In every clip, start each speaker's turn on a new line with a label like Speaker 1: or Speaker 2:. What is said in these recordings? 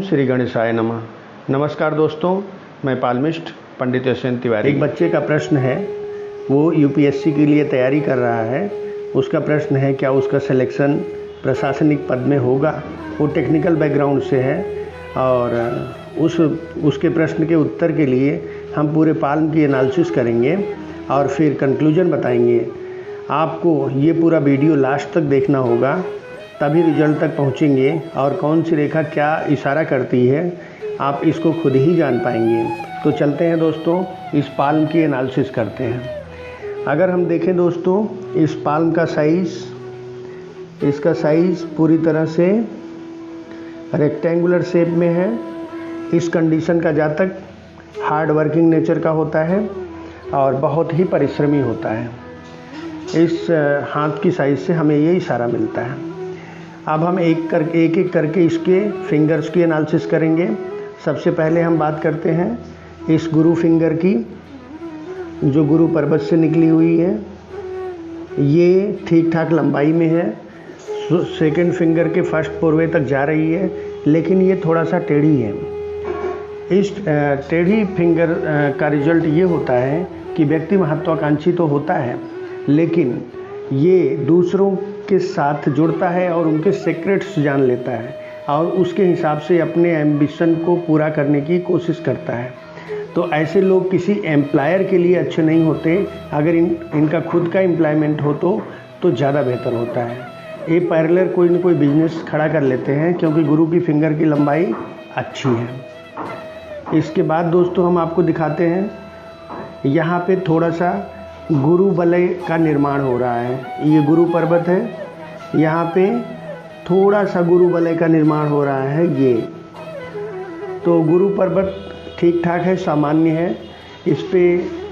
Speaker 1: श्री गणेशाय नमः। नमस्कार दोस्तों, मैं पालमिस्ट पंडित यशवंत तिवारी। एक बच्चे का प्रश्न है, वो यूपीएससी के लिए तैयारी कर रहा है। उसका प्रश्न है क्या उसका सिलेक्शन प्रशासनिक पद में होगा। वो टेक्निकल बैकग्राउंड से है और उसके प्रश्न के उत्तर के लिए हम पूरे पाल्म की एनालिसिस करेंगे और फिर कंक्लूजन बताएंगे। आपको ये पूरा वीडियो लास्ट तक देखना होगा, तभी रिजल्ट तक पहुँचेंगे और कौन सी रेखा क्या इशारा करती है आप इसको खुद ही जान पाएंगे। तो चलते हैं दोस्तों, इस पाल्म की एनालिसिस करते हैं। अगर हम देखें दोस्तों, इस पाल्म का साइज़, इसका साइज़ पूरी तरह से रेक्टेंगुलर शेप में है। इस कंडीशन का जातक हार्ड वर्किंग नेचर का होता है और बहुत ही परिश्रमी होता है। इस हाथ की साइज़ से हमें ये इशारा मिलता है। अब हम एक एक करके इसके फिंगर्स की एनालिसिस करेंगे। सबसे पहले हम बात करते हैं इस गुरु फिंगर की, जो गुरु पर्वत से निकली हुई है। ये ठीक ठाक लंबाई में है। सेकंड फिंगर के फर्स्ट पोरवे तक जा रही है, लेकिन ये थोड़ा सा टेढ़ी है। इस टेढ़ी फिंगर का रिजल्ट ये होता है कि व्यक्ति महत्वाकांक्षी तो होता है, लेकिन ये दूसरों के साथ जुड़ता है और उनके सीक्रेट्स जान लेता है और उसके हिसाब से अपने एम्बिशन को पूरा करने की कोशिश करता है। तो ऐसे लोग किसी एम्प्लॉयर के लिए अच्छे नहीं होते। अगर इनका खुद का एम्प्लॉयमेंट हो तो ज़्यादा बेहतर होता है। ये पैरेलल कोई न कोई बिजनेस खड़ा कर लेते हैं, क्योंकि गुरु की फिंगर की लंबाई अच्छी है। इसके बाद दोस्तों हम आपको दिखाते हैं, यहाँ पे थोड़ा सा गुरु वलय का निर्माण हो रहा है। ये गुरु पर्वत है, यहाँ पे थोड़ा सा गुरु वलय का निर्माण हो रहा है। ये तो गुरु पर्वत ठीक ठाक है, सामान्य है। इस पे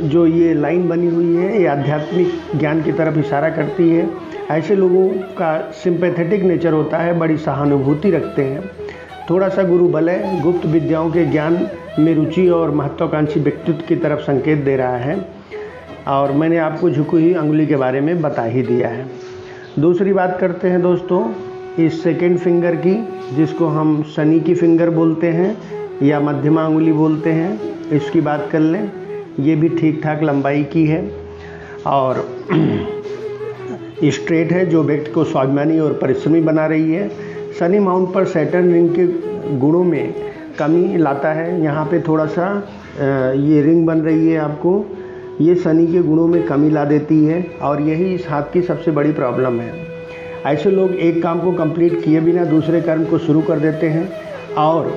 Speaker 1: जो ये लाइन बनी हुई है, ये आध्यात्मिक ज्ञान की तरफ इशारा करती है। ऐसे लोगों का सिंपैथेटिक नेचर होता है, बड़ी सहानुभूति रखते हैं। थोड़ा सा गुरु वलय गुप्त विद्याओं के ज्ञान में रुचि और महत्वाकांक्षी व्यक्तित्व की तरफ संकेत दे रहा है। और मैंने आपको झुकी हुई अंगुली के बारे में बता ही दिया है। दूसरी बात करते हैं दोस्तों, इस सेकेंड फिंगर की, जिसको हम शनि की फिंगर बोलते हैं या मध्यमा अंगुली बोलते हैं, इसकी बात कर लें। ये भी ठीक ठाक लंबाई की है और स्ट्रेट है, जो व्यक्ति को स्वाभिमानी और परिश्रमी बना रही है। शनि माउंट पर सैटर्न रिंग के गुणों में कमी लाता है। यहाँ पे थोड़ा सा ये रिंग बन रही है, आपको ये शनि के गुणों में कमी ला देती है और यही इस हाथ की सबसे बड़ी प्रॉब्लम है। ऐसे लोग एक काम को कंप्लीट किए बिना दूसरे कर्म को शुरू कर देते हैं और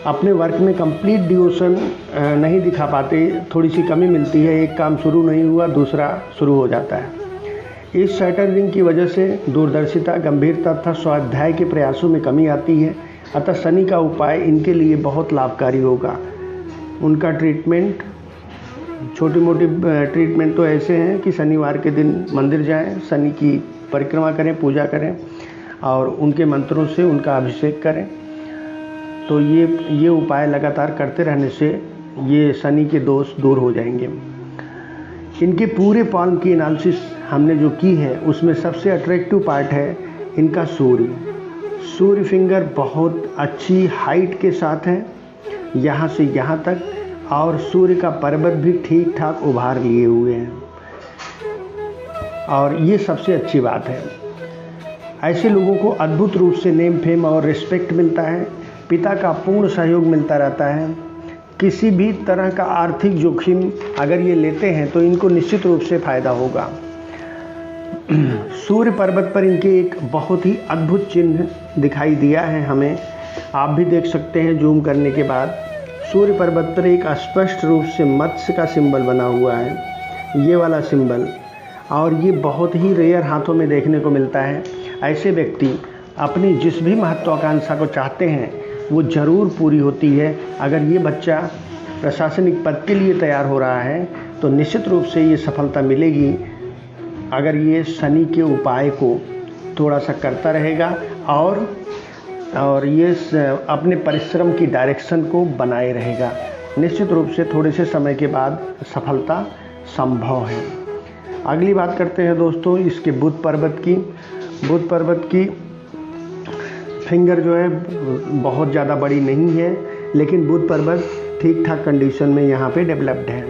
Speaker 1: अपने वर्क में कंप्लीट डिवोशन नहीं दिखा पाते। थोड़ी सी कमी मिलती है, एक काम शुरू नहीं हुआ, दूसरा शुरू हो जाता है। इस सैटर्न रिंग की वजह से दूरदर्शिता, गंभीरता तथा स्वाध्याय के प्रयासों में कमी आती है। अतः शनि का उपाय इनके लिए बहुत लाभकारी होगा। उनका ट्रीटमेंट, छोटी मोटी ट्रीटमेंट तो ऐसे हैं कि शनिवार के दिन मंदिर जाएं, शनि की परिक्रमा करें, पूजा करें और उनके मंत्रों से उनका अभिषेक करें। तो ये उपाय लगातार करते रहने से ये शनि के दोष दूर हो जाएंगे। इनके पूरे पाल्म की एनालिसिस हमने जो की है, उसमें सबसे अट्रैक्टिव पार्ट है इनका सूर्य फिंगर बहुत अच्छी हाइट के साथ है, यहाँ से यहाँ तक, और सूर्य का पर्वत भी ठीक ठाक उभार लिए हुए हैं और ये सबसे अच्छी बात है। ऐसे लोगों को अद्भुत रूप से नेम फेम और रिस्पेक्ट मिलता है। पिता का पूर्ण सहयोग मिलता रहता है। किसी भी तरह का आर्थिक जोखिम अगर ये लेते हैं तो इनको निश्चित रूप से फ़ायदा होगा। सूर्य पर्वत पर इनके एक बहुत ही अद्भुत चिन्ह दिखाई दिया है हमें, आप भी देख सकते हैं जूम करने के बाद। सूर्य पर्वत पर एक स्पष्ट रूप से मत्स्य का सिंबल बना हुआ है, ये वाला सिंबल, और ये बहुत ही रेयर हाथों में देखने को मिलता है। ऐसे व्यक्ति अपनी जिस भी महत्वाकांक्षा को चाहते हैं वो ज़रूर पूरी होती है। अगर ये बच्चा प्रशासनिक पद के लिए तैयार हो रहा है तो निश्चित रूप से ये सफलता मिलेगी, अगर ये शनि के उपाय को थोड़ा सा करता रहेगा और ये अपने परिश्रम की डायरेक्शन को बनाए रहेगा। निश्चित रूप से थोड़े से समय के बाद सफलता संभव है। अगली बात करते हैं दोस्तों इसके बुध पर्वत की। बुध पर्वत की फिंगर जो है बहुत ज़्यादा बड़ी नहीं है, लेकिन बुध पर्वत ठीक ठाक कंडीशन में यहाँ पे डेवलप्ड है।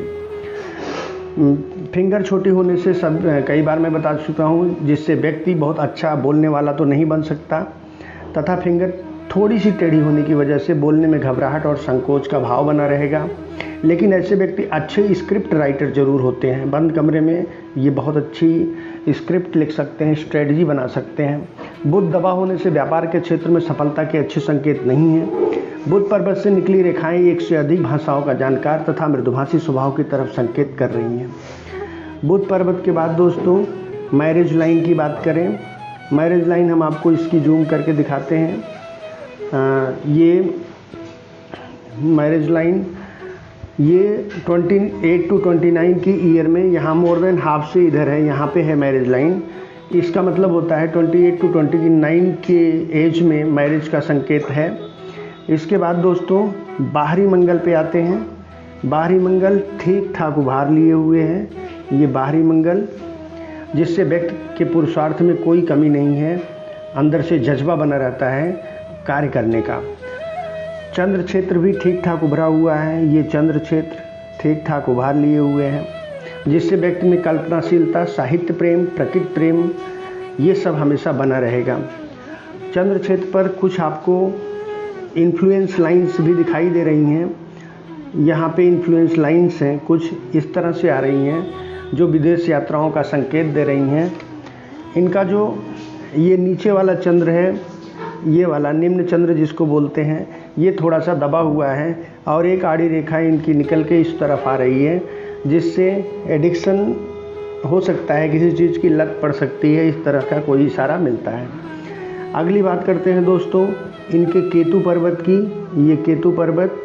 Speaker 1: फिंगर छोटी होने से सब कई बार मैं बता चुका हूँ, जिससे व्यक्ति बहुत अच्छा बोलने वाला तो नहीं बन सकता, तथा फिंगर थोड़ी सी टेढ़ी होने की वजह से बोलने में घबराहट और संकोच का भाव बना रहेगा। लेकिन ऐसे व्यक्ति अच्छे स्क्रिप्ट राइटर जरूर होते हैं। बंद कमरे में ये बहुत अच्छी स्क्रिप्ट लिख सकते हैं, स्ट्रेटजी बना सकते हैं। बुध दबा होने से व्यापार के क्षेत्र में सफलता के अच्छे संकेत नहीं हैं। बुध पर्वत से निकली रेखाएं एक से अधिक भाषाओं का जानकार तथा मृदुभाषी स्वभाव की तरफ संकेत कर रही हैं। बुध पर्वत के बाद दोस्तों मैरिज लाइन की बात करें। मैरिज लाइन हम आपको इसकी जूम करके दिखाते हैं। ये मैरिज लाइन ये 28 to 29 की ईयर में यहाँ मोर देन हाफ से इधर है, यहाँ पे है मैरिज लाइन। इसका मतलब होता है 28 to 29 के एज में मैरिज का संकेत है। इसके बाद दोस्तों बाहरी मंगल पे आते हैं। बाहरी मंगल ठीक ठाक उभार लिए हुए हैं। ये बाहरी मंगल जिससे व्यक्ति के पुरुषार्थ में कोई कमी नहीं है, अंदर से जज्बा बना रहता है कार्य करने का। चंद्र क्षेत्र भी ठीक ठाक उभरा हुआ है। ये चंद्र क्षेत्र ठीक ठाक उभार लिए हुए हैं, जिससे व्यक्ति में कल्पनाशीलता, साहित्य प्रेम, प्रकृति प्रेम ये सब हमेशा बना रहेगा। चंद्र क्षेत्र पर कुछ आपको इन्फ्लुएंस लाइंस भी दिखाई दे रही हैं। यहाँ पे इन्फ्लुएंस लाइंस हैं, कुछ इस तरह से आ रही हैं जो विदेश यात्राओं का संकेत दे रही हैं। इनका जो ये नीचे वाला चंद्र है, ये वाला निम्न चंद्र जिसको बोलते हैं, ये थोड़ा सा दबा हुआ है और एक आड़ी रेखा इनकी निकल के इस तरफ आ रही है, जिससे एडिक्शन हो सकता है, किसी चीज़ की लत पड़ सकती है, इस तरह का कोई इशारा मिलता है। अगली बात करते हैं दोस्तों इनके केतु पर्वत की। ये केतु पर्वत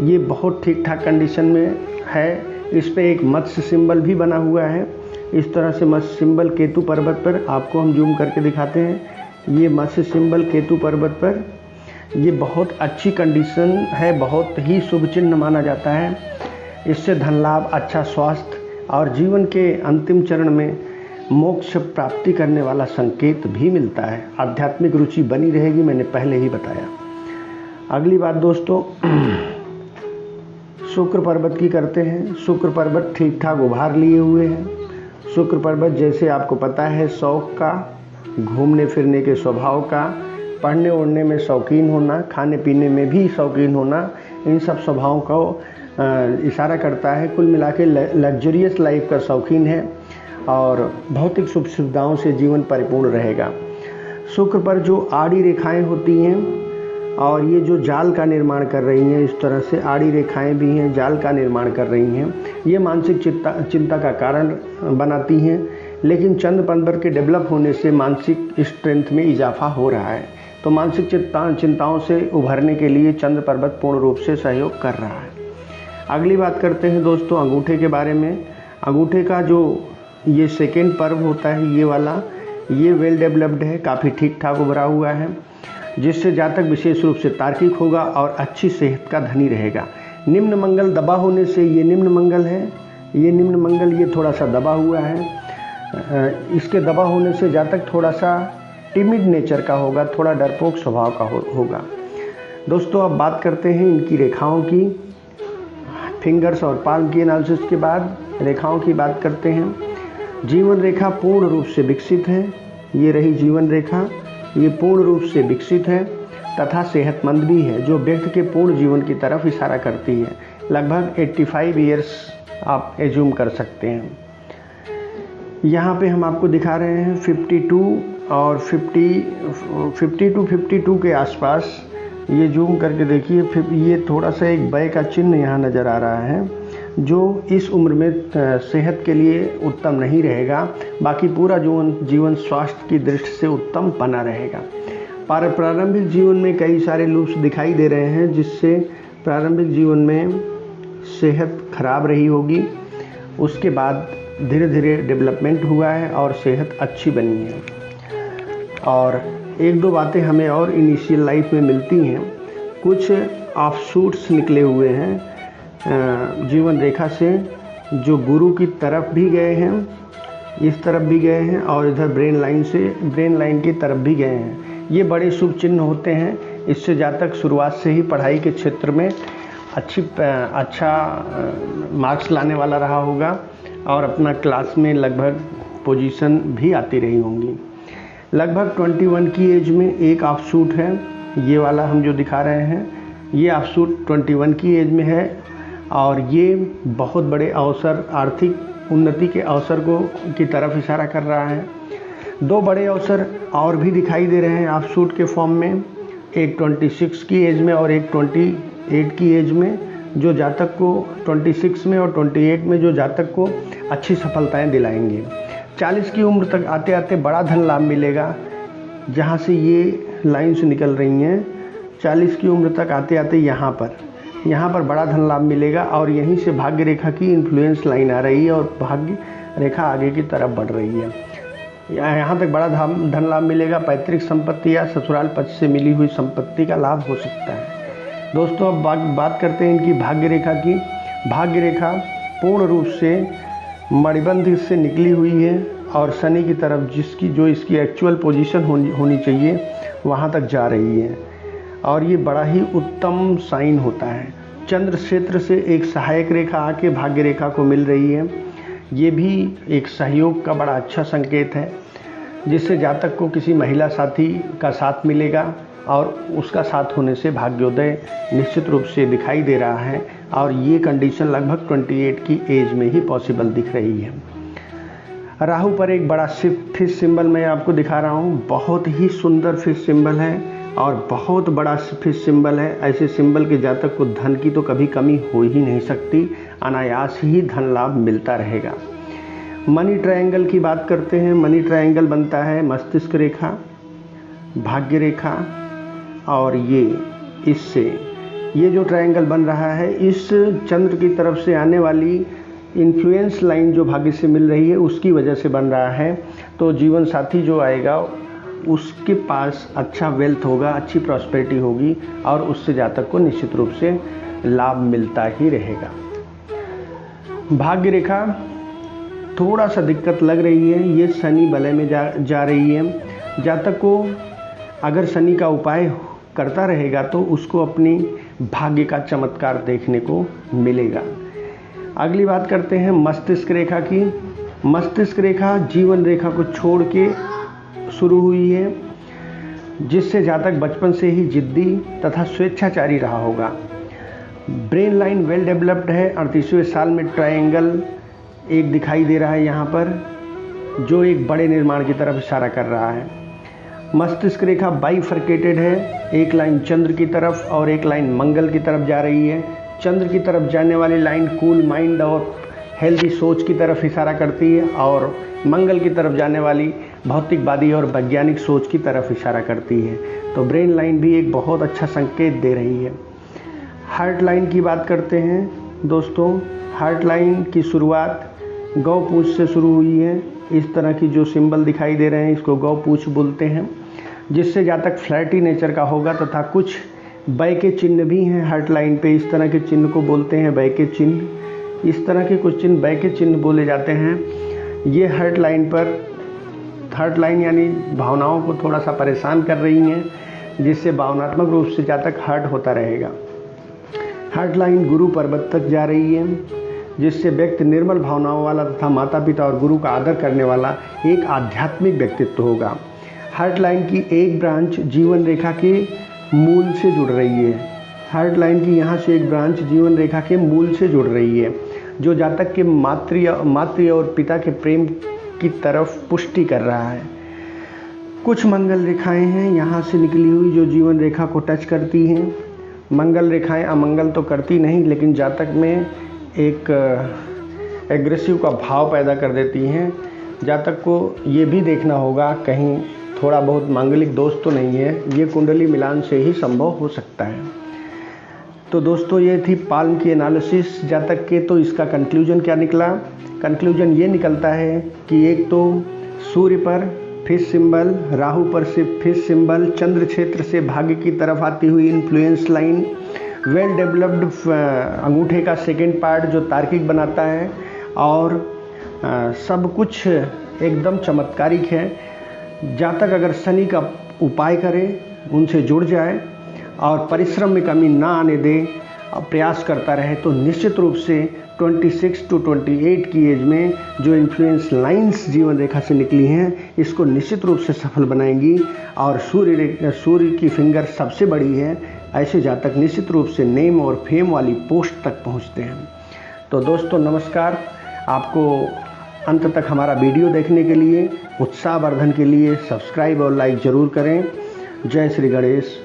Speaker 1: ये बहुत ठीक ठाक कंडीशन में है। इस पे एक मत्स्य सिंबल भी बना हुआ है। इस तरह से मत्स्य सिंबल केतु पर्वत पर आपको हम जूम करके दिखाते हैं। ये मत्स्य सिंबल केतु पर्वत पर ये बहुत अच्छी कंडीशन है, बहुत ही शुभ चिन्ह माना जाता है। इससे धन लाभ, अच्छा स्वास्थ्य और जीवन के अंतिम चरण में मोक्ष प्राप्ति करने वाला संकेत भी मिलता है। आध्यात्मिक रुचि बनी रहेगी, मैंने पहले ही बताया। अगली बात दोस्तों शुक्र पर्वत की करते हैं। शुक्र पर्वत ठीक ठाक उभार लिए हुए हैं। शुक्र पर्वत जैसे आपको पता है शौक का, घूमने फिरने के स्वभाव का, पढ़ने ओढ़ने में शौकीन होना, खाने पीने में भी शौकीन होना, इन सब स्वभावों का इशारा करता है। कुल मिला के लग्जरियस लाइफ का शौकीन है और भौतिक सुख सुविधाओं से जीवन परिपूर्ण रहेगा। शुक्र पर जो आड़ी रेखाएं होती हैं और ये जो जाल का निर्माण कर रही हैं, इस तरह से आड़ी रेखाएं भी हैं, जाल का निर्माण कर रही हैं, ये मानसिक चिंता का कारण बनाती हैं। लेकिन चंद्र पर्वत के डेवलप होने से मानसिक स्ट्रेंथ में इजाफा हो रहा है, तो मानसिक चिंताओं से उभरने के लिए चंद्र पर्वत पूर्ण रूप से सहयोग कर रहा है। अगली बात करते हैं दोस्तों अंगूठे के बारे में। अंगूठे का जो ये सेकेंड पर्व होता है, ये वाला, ये वेल डेवलप्ड है, काफ़ी ठीक ठाक उभरा हुआ है, जिससे जातक विशेष रूप से तार्किक होगा और अच्छी सेहत का धनी रहेगा। निम्न मंगल दबा होने से, ये निम्न मंगल है, ये निम्न मंगल ये थोड़ा सा दबा हुआ है। इसके दबा होने से जातक थोड़ा सा टिमिड नेचर का होगा, थोड़ा डरपोक स्वभाव का होगा। दोस्तों अब बात करते हैं इनकी रेखाओं की। फिंगर्स और पाल्म की एनालिसिस के बाद रेखाओं की बात करते हैं। जीवन रेखा पूर्ण रूप से विकसित है। ये रही जीवन रेखा, ये पूर्ण रूप से विकसित है तथा सेहतमंद भी है, जो व्यक्ति के पूर्ण जीवन की तरफ इशारा करती है। लगभग 85 ईयर्स आप एज्यूम कर सकते हैं। यहाँ पे हम आपको दिखा रहे हैं 52 और 52 के आसपास। ये जूम करके देखिए, ये थोड़ा सा एक भय का चिन्ह यहाँ नज़र आ रहा है, जो इस उम्र में सेहत के लिए उत्तम नहीं रहेगा। बाकी पूरा जीवन स्वास्थ्य की दृष्टि से उत्तम बना रहेगा। प्रारंभिक जीवन में कई सारे लूप्स दिखाई दे रहे हैं, जिससे प्रारंभिक जीवन में सेहत खराब रही होगी। उसके बाद धीरे धीरे डेवलपमेंट हुआ है और सेहत अच्छी बनी है। और एक दो बातें हमें और इनिशियल लाइफ में मिलती हैं। कुछ ऑफशूट्स निकले हुए हैं जीवन रेखा से, जो गुरु की तरफ भी गए हैं, इस तरफ भी गए हैं और इधर ब्रेन लाइन की तरफ भी गए हैं। ये बड़े शुभ चिन्ह होते हैं। इससे जातक शुरुआत से ही पढ़ाई के क्षेत्र में अच्छा मार्क्स लाने वाला रहा होगा और अपना क्लास में लगभग पोजीशन भी आती रही होंगी। लगभग 21 की एज में एक ऑफशूट है, ये वाला हम जो दिखा रहे हैं, ये ऑफशूट 21 की एज में है और ये बहुत बड़े अवसर, आर्थिक उन्नति के अवसर की तरफ इशारा कर रहा है। 2 बड़े अवसर और भी दिखाई दे रहे हैं ऑफशूट के फॉर्म में, एक 26 की एज में और एक 28 की एज में, जो जातक को 26 में और 28 में जो जातक को अच्छी सफलताएं दिलाएंगे। 40 की उम्र तक आते आते बड़ा धन लाभ मिलेगा, जहां से ये लाइन्स निकल रही हैं। 40 की उम्र तक आते आते यहाँ पर बड़ा धन लाभ मिलेगा और यहीं से भाग्य रेखा की इन्फ्लुएंस लाइन आ रही है और भाग्य रेखा आगे की तरफ बढ़ रही है। यहाँ तक बड़ा धन लाभ मिलेगा। पैतृक संपत्ति या ससुराल पक्ष से मिली हुई संपत्ति का लाभ हो सकता है। दोस्तों, अब बात करते हैं इनकी भाग्य रेखा की। भाग्य रेखा पूर्ण रूप से मणिबंध से निकली हुई है और शनि की तरफ जो इसकी एक्चुअल पोजीशन होनी चाहिए वहाँ तक जा रही है और ये बड़ा ही उत्तम साइन होता है। चंद्र क्षेत्र से एक सहायक रेखा आके भाग्य रेखा को मिल रही है, ये भी एक सहयोग का बड़ा अच्छा संकेत है, जिससे जातक को किसी महिला साथी का साथ मिलेगा और उसका साथ होने से भाग्योदय निश्चित रूप से दिखाई दे रहा है और ये कंडीशन लगभग 28 की एज में ही पॉसिबल दिख रही है। राहु पर एक बड़ा फिश सिंबल मैं आपको दिखा रहा हूँ। बहुत ही सुंदर फिश सिंबल है और बहुत बड़ा फिश सिंबल है। ऐसे सिंबल के जातक को धन की तो कभी कमी हो ही नहीं सकती, अनायास ही धन लाभ मिलता रहेगा। मनी ट्रायंगल की बात करते हैं। मनी ट्रायंगल बनता है मस्तिष्क रेखा, भाग्य रेखा और ये जो ट्रायंगल बन रहा है, इस चंद्र की तरफ से आने वाली इन्फ्लुएंस लाइन जो भाग्य से मिल रही है उसकी वजह से बन रहा है। तो जीवन साथी जो आएगा उसके पास अच्छा वेल्थ होगा, अच्छी प्रॉस्पेरिटी होगी और उससे जातक को निश्चित रूप से लाभ मिलता ही रहेगा। भाग्य रेखा थोड़ा सा दिक्कत लग रही है, ये शनि वलय में जा रही है। जातक को अगर शनि का उपाय करता रहेगा तो उसको अपनी भाग्य का चमत्कार देखने को मिलेगा। अगली बात करते हैं मस्तिष्क रेखा की। मस्तिष्क रेखा जीवन रेखा को छोड़ के शुरू हुई है, जिससे जातक बचपन से ही जिद्दी तथा स्वेच्छाचारी रहा होगा। ब्रेन लाइन वेल डेवलप्ड है। 38वें साल में ट्रायंगल एक दिखाई दे रहा है यहाँ पर, जो एक बड़े निर्माण की तरफ इशारा कर रहा है। मस्तिष्क रेखा बाइफर्केटेड है, एक लाइन चंद्र की तरफ और एक लाइन मंगल की तरफ जा रही है। चंद्र की तरफ जाने वाली लाइन कूल माइंड और हेल्दी सोच की तरफ इशारा करती है और मंगल की तरफ जाने वाली भौतिकवादी और वैज्ञानिक सोच की तरफ इशारा करती है। तो ब्रेन लाइन भी एक बहुत अच्छा संकेत दे रही है। हार्ट लाइन की बात करते हैं दोस्तों। हार्ट लाइन की शुरुआत गौ पूछ से शुरू हुई है। इस तरह की जो सिंबल दिखाई दे रहे हैं इसको गौ पूछ बोलते हैं, जिससे जातक फ्लैटी नेचर का होगा तथा कुछ बै के चिन्ह भी हैं हार्ट लाइन पे। इस तरह के चिन्ह को बोलते हैं बै के चिन्ह। इस तरह के कुछ चिन्ह बै के चिन्ह बोले जाते हैं। ये हार्ट लाइन यानी भावनाओं को थोड़ा सा परेशान कर रही हैं, जिससे भावनात्मक रूप से जातक हर्ट होता रहेगा। हार्ट लाइन गुरु पर्वत तक जा रही है, जिससे व्यक्ति निर्मल भावनाओं वाला तथा माता पिता और गुरु का आदर करने वाला एक आध्यात्मिक व्यक्तित्व होगा। हार्ट लाइन की एक ब्रांच जीवन रेखा के मूल से जुड़ रही है। हार्ट लाइन की यहाँ से एक ब्रांच जीवन रेखा के मूल से जुड़ रही है, जो जातक के मातृ और पिता के प्रेम की तरफ पुष्टि कर रहा है। कुछ मंगल रेखाएं हैं यहाँ से निकली हुई जो जीवन रेखा को टच करती हैं। मंगल रेखाएं अमंगल तो करती नहीं, लेकिन जातक में एक एग्रेसिव का भाव पैदा कर देती हैं। जातक को ये भी देखना होगा कहीं थोड़ा बहुत मांगलिक दोष तो नहीं है। ये कुंडली मिलान से ही संभव हो सकता है। तो दोस्तों, ये थी पाल्म की एनालिसिस जातक के। तो इसका कंक्लूजन क्या निकला? कंक्लूजन ये निकलता है कि एक तो सूर्य पर फिश सिंबल, राहु पर से फिश सिंबल, चंद्र क्षेत्र से भाग्य की तरफ आती हुई इन्फ्लुएंस लाइन, वेल डेवलप्ड अंगूठे का सेकेंड पार्ट जो तार्किक बनाता है और सब कुछ एकदम चमत्कारिक है। जातक अगर शनि का उपाय करे, उनसे जुड़ जाए और परिश्रम में कमी ना आने दे, प्रयास करता रहे तो निश्चित रूप से 26 to 28 की एज में जो इन्फ्लुएंस लाइंस जीवन रेखा से निकली हैं इसको निश्चित रूप से सफल बनाएंगी। और सूर्य की फिंगर सबसे बड़ी है, ऐसे जातक निश्चित रूप से नेम और फेम वाली पोस्ट तक पहुंचते हैं। तो दोस्तों नमस्कार, आपको अंत तक हमारा वीडियो देखने के लिए, उत्साहवर्धन के लिए सब्सक्राइब और लाइक ज़रूर करें। जय श्री गणेश।